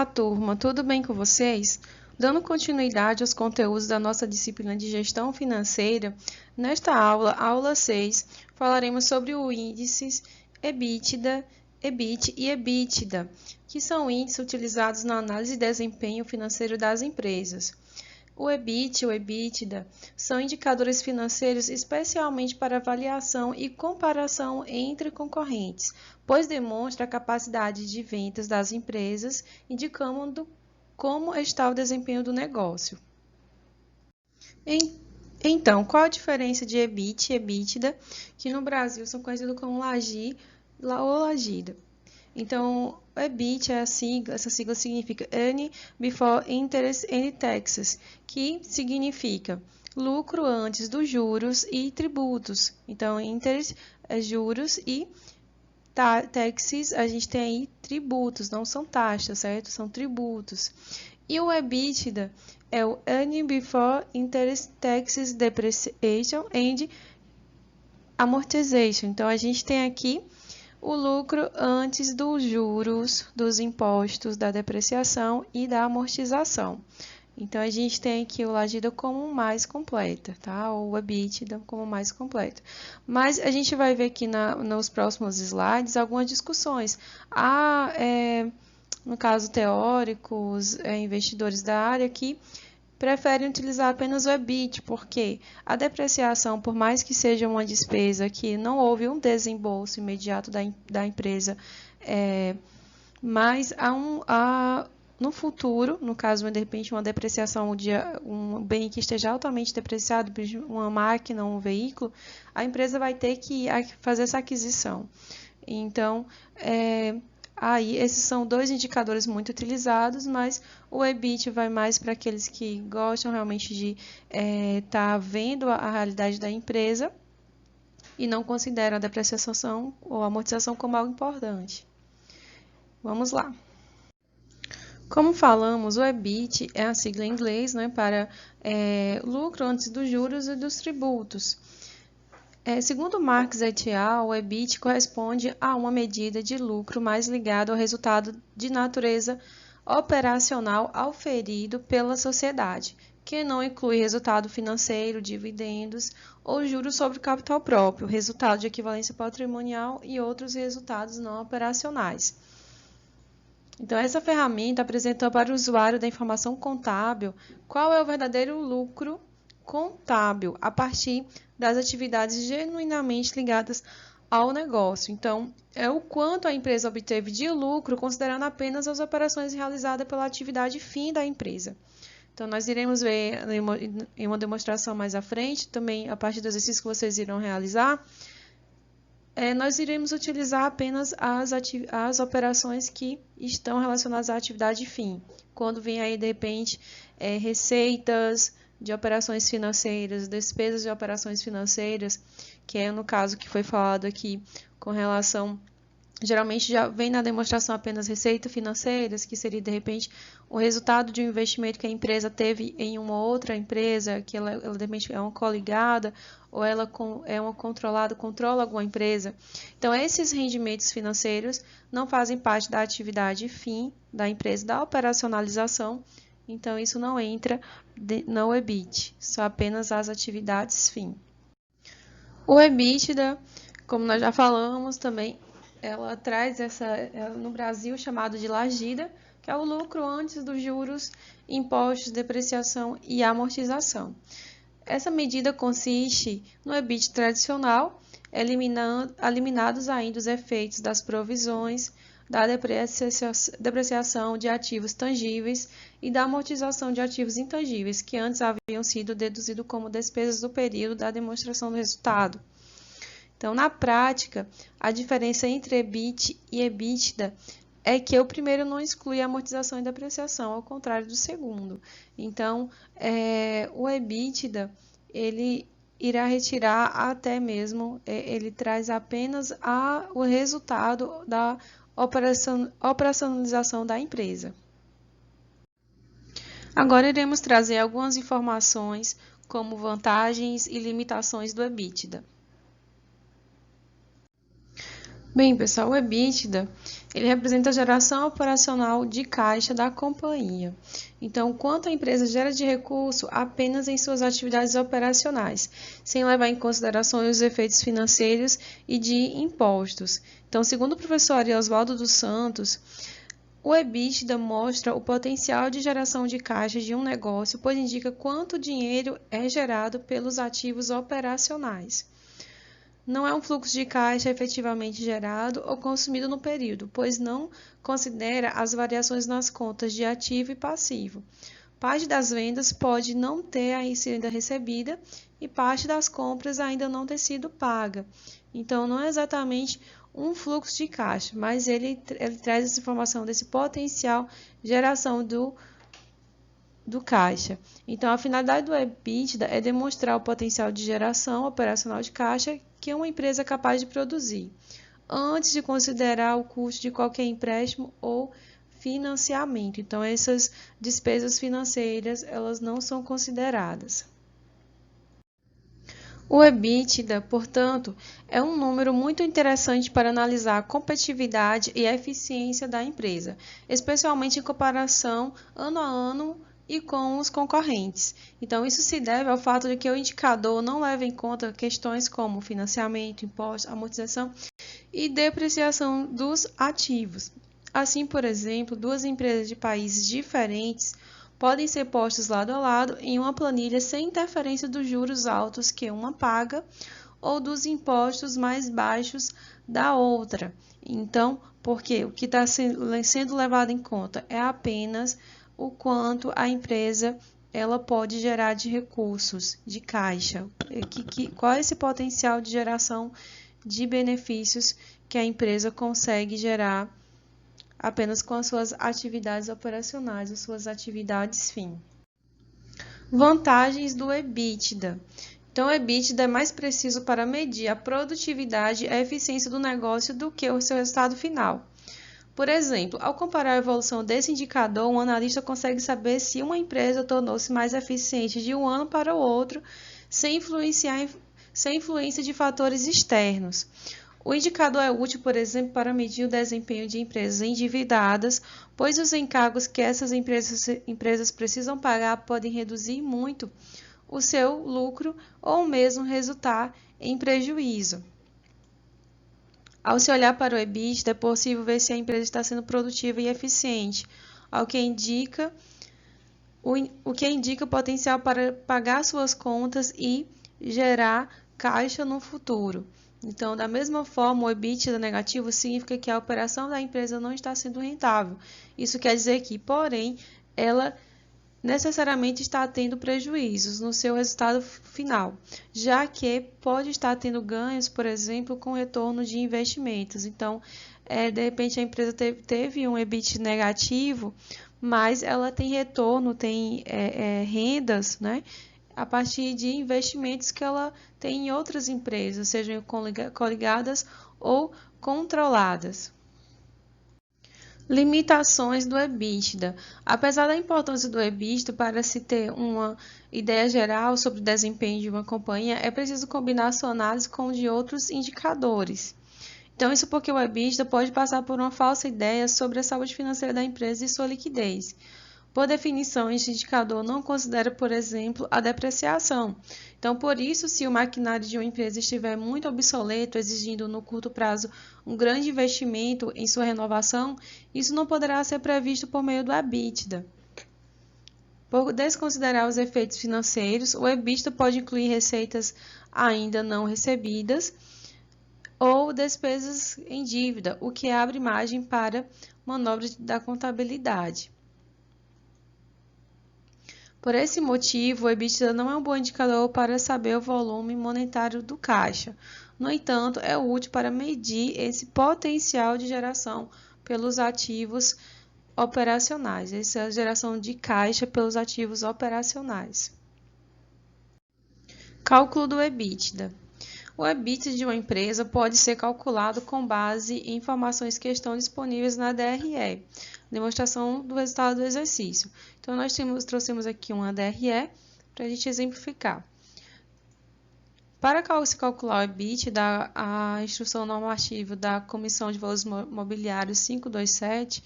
Olá, turma, tudo bem com vocês? Dando continuidade aos conteúdos da nossa disciplina de Gestão Financeira, nesta aula, aula 6, falaremos sobre os índices EBITDA, EBIT e EBITDA, que são índices utilizados na análise de desempenho financeiro das empresas. O EBIT e o EBITDA são indicadores financeiros especialmente para avaliação e comparação entre concorrentes, pois demonstra a capacidade de vendas das empresas, indicando como está o desempenho do negócio. Então, qual a diferença de EBIT e EBITDA, que no Brasil são conhecidos como LAGI ou LAGIDA? Então, o EBIT, essa sigla significa Earning Before Interest and Taxes, que significa lucro antes dos juros e tributos. Então, interest é juros e taxes, a gente tem aí tributos, não são taxas, certo? São tributos. E o EBITDA é o Earning Before Interest, Taxes, Depreciation and Amortization. Então, a gente tem aqui o lucro antes dos juros, dos impostos, da depreciação e da amortização. Então, a gente tem aqui o LAGIDA como mais completa, tá? Ou o EBITDA como mais completa. Mas a gente vai ver aqui nos próximos slides algumas discussões. No caso, teóricos, investidores da área que preferem utilizar apenas o EBIT, porque a depreciação, por mais que seja uma despesa que não houve um desembolso imediato da empresa, mas no futuro, no caso, de repente, uma depreciação de um bem que esteja altamente depreciado, uma máquina, um veículo, a empresa vai ter que fazer essa aquisição. Então, aí, esses são dois indicadores muito utilizados, mas o EBIT vai mais para aqueles que gostam realmente de estar vendo a realidade da empresa e não consideram a depreciação ou a amortização como algo importante. Vamos lá. Como falamos, o EBIT é a sigla em inglês, né, para lucro antes dos juros e dos tributos. Segundo Marx et al., o EBIT corresponde a uma medida de lucro mais ligada ao resultado de natureza operacional auferido pela sociedade, que não inclui resultado financeiro, dividendos ou juros sobre o capital próprio, resultado de equivalência patrimonial e outros resultados não operacionais. Então, essa ferramenta apresenta para o usuário da informação contábil qual é o verdadeiro lucro contábil a partir das atividades genuinamente ligadas ao negócio. Então, é o quanto a empresa obteve de lucro, considerando apenas as operações realizadas pela atividade fim da empresa. Então, nós iremos ver em uma demonstração mais à frente, também a partir do exercício que vocês irão realizar, nós iremos utilizar apenas as operações que estão relacionadas à atividade fim. Quando vem aí, de repente, receitas de operações financeiras, despesas de operações financeiras, que é no caso que foi falado aqui com relação, geralmente já vem na demonstração apenas receitas financeiras, que seria de repente o resultado de um investimento que a empresa teve em uma outra empresa, que ela de repente é uma coligada, ou ela é uma controla alguma empresa. Então, esses rendimentos financeiros não fazem parte da atividade fim da empresa, da operacionalização. Então, isso não entra no EBIT, só apenas as atividades fim. O EBITDA, como nós já falamos também, ela traz no Brasil chamado de LAGIDA, que é o lucro antes dos juros, impostos, depreciação e amortização. Essa medida consiste no EBIT tradicional, eliminados ainda os efeitos das provisões, da depreciação de ativos tangíveis e da amortização de ativos intangíveis, que antes haviam sido deduzidos como despesas do período da demonstração do resultado. Então, na prática, a diferença entre EBIT e EBITDA é que o primeiro não exclui a amortização e depreciação, ao contrário do segundo. Então, o EBITDA, ele irá retirar até mesmo, ele traz apenas o resultado da operacionalização da empresa. Agora iremos trazer algumas informações como vantagens e limitações do EBITDA. Bem, pessoal, o EBITDA, ele representa a geração operacional de caixa da companhia. Então, quanto a empresa gera de recurso apenas em suas atividades operacionais, sem levar em consideração os efeitos financeiros e de impostos. Então, segundo o professor Ariosvaldo dos Santos, o EBITDA mostra o potencial de geração de caixa de um negócio, pois indica quanto dinheiro é gerado pelos ativos operacionais. Não é um fluxo de caixa efetivamente gerado ou consumido no período, pois não considera as variações nas contas de ativo e passivo. Parte das vendas pode não ter sido ainda recebida e parte das compras ainda não ter sido paga. Então, não é exatamente um fluxo de caixa, mas ele traz essa informação desse potencial geração do caixa. Então, a finalidade do EBITDA é demonstrar o potencial de geração operacional de caixa que uma empresa é capaz de produzir, antes de considerar o custo de qualquer empréstimo ou financiamento. Então, essas despesas financeiras, elas não são consideradas. O EBITDA, portanto, é um número muito interessante para analisar a competitividade e a eficiência da empresa, especialmente em comparação ano a ano e com os concorrentes. Então, isso se deve ao fato de que o indicador não leva em conta questões como financiamento, impostos, amortização e depreciação dos ativos. Assim, por exemplo, duas empresas de países diferentes podem ser postas lado a lado em uma planilha sem interferência dos juros altos que uma paga ou dos impostos mais baixos da outra. Então, porque o que está sendo levado em conta é apenas o quanto a empresa ela pode gerar de recursos, de caixa, qual é esse potencial de geração de benefícios que a empresa consegue gerar apenas com as suas atividades operacionais, as suas atividades fim. Vantagens do EBITDA. Então, o EBITDA é mais preciso para medir a produtividade e a eficiência do negócio do que o seu resultado final. Por exemplo, ao comparar a evolução desse indicador, um analista consegue saber se uma empresa tornou-se mais eficiente de um ano para o outro, sem influência de fatores externos. O indicador é útil, por exemplo, para medir o desempenho de empresas endividadas, pois os encargos que essas empresas precisam pagar podem reduzir muito o seu lucro ou mesmo resultar em prejuízo. Ao se olhar para o EBITDA, é possível ver se a empresa está sendo produtiva e eficiente, o que indica o potencial para pagar suas contas e gerar caixa no futuro. Então, da mesma forma, o EBITDA negativo significa que a operação da empresa não está sendo rentável. Isso quer dizer que, porém, ela necessariamente está tendo prejuízos no seu resultado final, já que pode estar tendo ganhos, por exemplo, com retorno de investimentos. Então, de repente a empresa teve um EBIT negativo, mas ela tem retorno, tem rendas, né, a partir de investimentos que ela tem em outras empresas, sejam coligadas ou controladas. Limitações do EBITDA. Apesar da importância do EBITDA para se ter uma ideia geral sobre o desempenho de uma companhia, é preciso combinar sua análise com o de outros indicadores. Então, isso porque o EBITDA pode passar por uma falsa ideia sobre a saúde financeira da empresa e sua liquidez. Por definição, este indicador não considera, por exemplo, a depreciação. Então, por isso, se o maquinário de uma empresa estiver muito obsoleto, exigindo no curto prazo um grande investimento em sua renovação, isso não poderá ser previsto por meio do EBITDA. Por desconsiderar os efeitos financeiros, o EBITDA pode incluir receitas ainda não recebidas ou despesas em dívida, o que abre margem para manobras da contabilidade. Por esse motivo, o EBITDA não é um bom indicador para saber o volume monetário do caixa. No entanto, é útil para medir esse potencial de geração pelos ativos operacionais, essa geração de caixa pelos ativos operacionais. Cálculo do EBITDA. O EBITDA de uma empresa pode ser calculado com base em informações que estão disponíveis na DRE, demonstração do resultado do exercício. Então, nós trouxemos aqui uma DRE para a gente exemplificar. Para se calcular o EBITDA, a instrução normativa da Comissão de Valores Mobiliários 527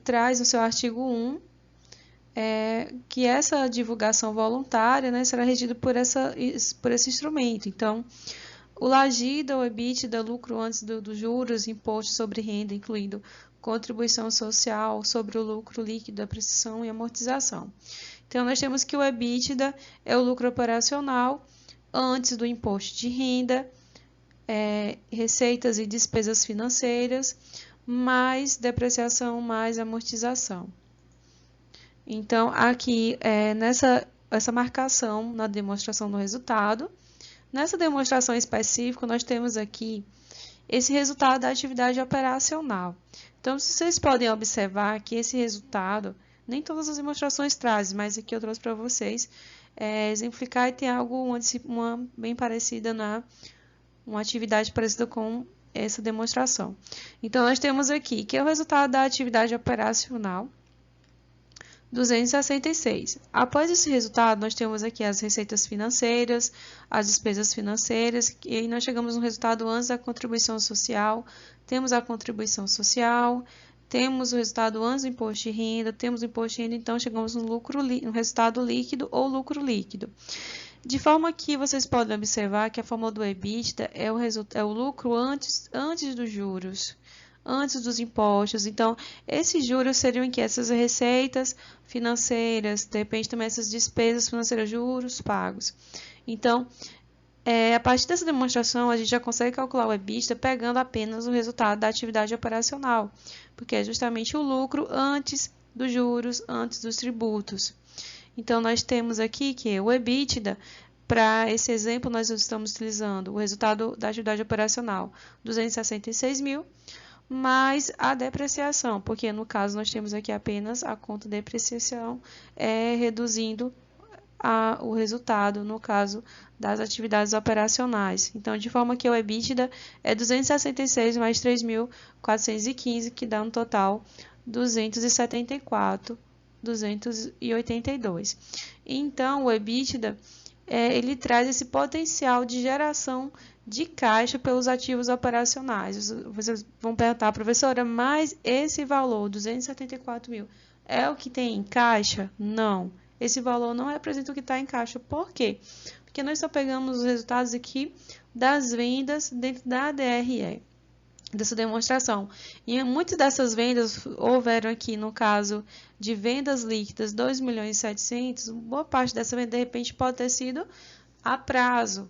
traz no seu artigo 1 que essa divulgação voluntária, né, será regida por esse instrumento. Então, o LAGIDA, o EBITDA, lucro antes dos juros, imposto sobre renda, incluindo contribuição social sobre o lucro líquido, apreciação e amortização. Então, nós temos que o EBITDA é o lucro operacional antes do imposto de renda, receitas e despesas financeiras, mais depreciação, mais amortização. Então, aqui, essa marcação na demonstração do resultado. Nessa demonstração específica, nós temos aqui esse resultado da atividade operacional. Então, vocês podem observar que esse resultado, nem todas as demonstrações trazem, mas aqui eu trouxe para vocês exemplificar e tem algo bem parecida uma atividade parecida com essa demonstração. Então, nós temos aqui que é o resultado da atividade operacional, 266. Após esse resultado, nós temos aqui as receitas financeiras, as despesas financeiras, e aí nós chegamos no resultado antes da contribuição social, temos a contribuição social, temos o resultado antes do imposto de renda, temos o imposto de renda, então chegamos no resultado líquido ou lucro líquido. De forma que vocês podem observar que a fórmula do EBITDA é o lucro antes dos juros, antes dos impostos. Então, esses juros seriam em que essas receitas financeiras, de repente também essas despesas financeiras, juros pagos. Então, a partir dessa demonstração, a gente já consegue calcular o EBITDA pegando apenas o resultado da atividade operacional, porque é justamente o lucro antes dos juros, antes dos tributos. Então, nós temos aqui que o EBITDA, para esse exemplo, nós estamos utilizando o resultado da atividade operacional, 266 mil, mais a depreciação, porque no caso nós temos aqui apenas a conta de depreciação, reduzindo o resultado, no caso das atividades operacionais. Então, de forma que o EBITDA é 266 mais 3.415, que dá um total 282. Então, o EBITDA ele traz esse potencial de geração de caixa pelos ativos operacionais. Vocês vão perguntar, professora, mas esse valor, 274 mil, é o que tem em caixa? Não. Esse valor não representa o que está em caixa. Por quê? Porque nós só pegamos os resultados aqui das vendas dentro da DRE, dessa demonstração. E muitas dessas vendas houveram aqui, no caso de vendas líquidas, 2.700.000, boa parte dessa venda, de repente, pode ter sido a prazo.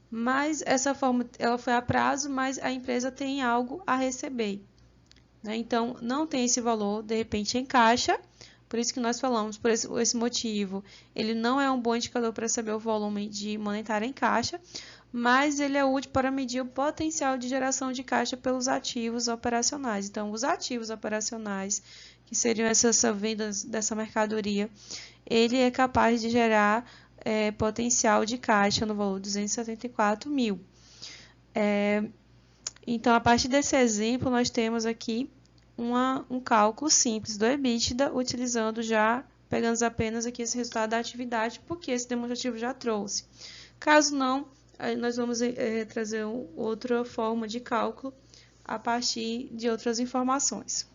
Mas essa forma, ela foi a prazo, mas a empresa tem algo a receber, né? Então, não tem esse valor, de repente, em caixa. Por isso que nós falamos, por esse motivo, ele não é um bom indicador para saber o volume de monetário em caixa, mas ele é útil para medir o potencial de geração de caixa pelos ativos operacionais. Então, os ativos operacionais, que seriam essas vendas dessa mercadoria, ele é capaz de gerar potencial de caixa no valor de 274 mil. Então, a partir desse exemplo, nós temos aqui um cálculo simples do EBITDA, pegando apenas aqui esse resultado da atividade, porque esse demonstrativo já trouxe. Caso não, nós vamos trazer outra forma de cálculo a partir de outras informações.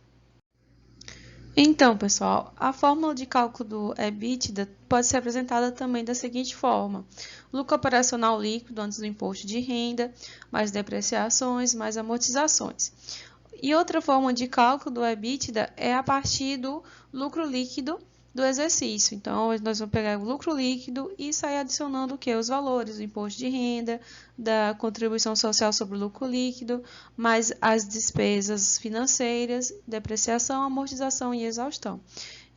Então, pessoal, a fórmula de cálculo do EBITDA pode ser apresentada também da seguinte forma: lucro operacional líquido antes do imposto de renda, mais depreciações, mais amortizações. E outra forma de cálculo do EBITDA é a partir do lucro líquido do exercício. Então, nós vamos pegar o lucro líquido e sair adicionando o que? Os valores do imposto de renda, da contribuição social sobre o lucro líquido, mais as despesas financeiras, depreciação, amortização e exaustão.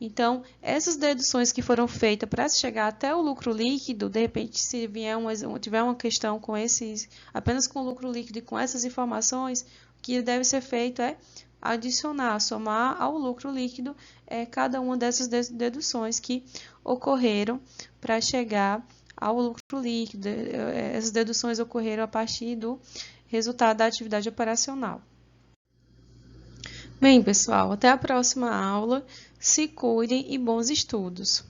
Então, essas deduções que foram feitas para chegar até o lucro líquido, de repente, se tiver uma questão com apenas com o lucro líquido e com essas informações, o que deve ser feito é adicionar, somar ao lucro líquido cada uma dessas deduções que ocorreram para chegar ao lucro líquido. Essas deduções ocorreram a partir do resultado da atividade operacional. Bem, pessoal, até a próxima aula. Se cuidem e bons estudos!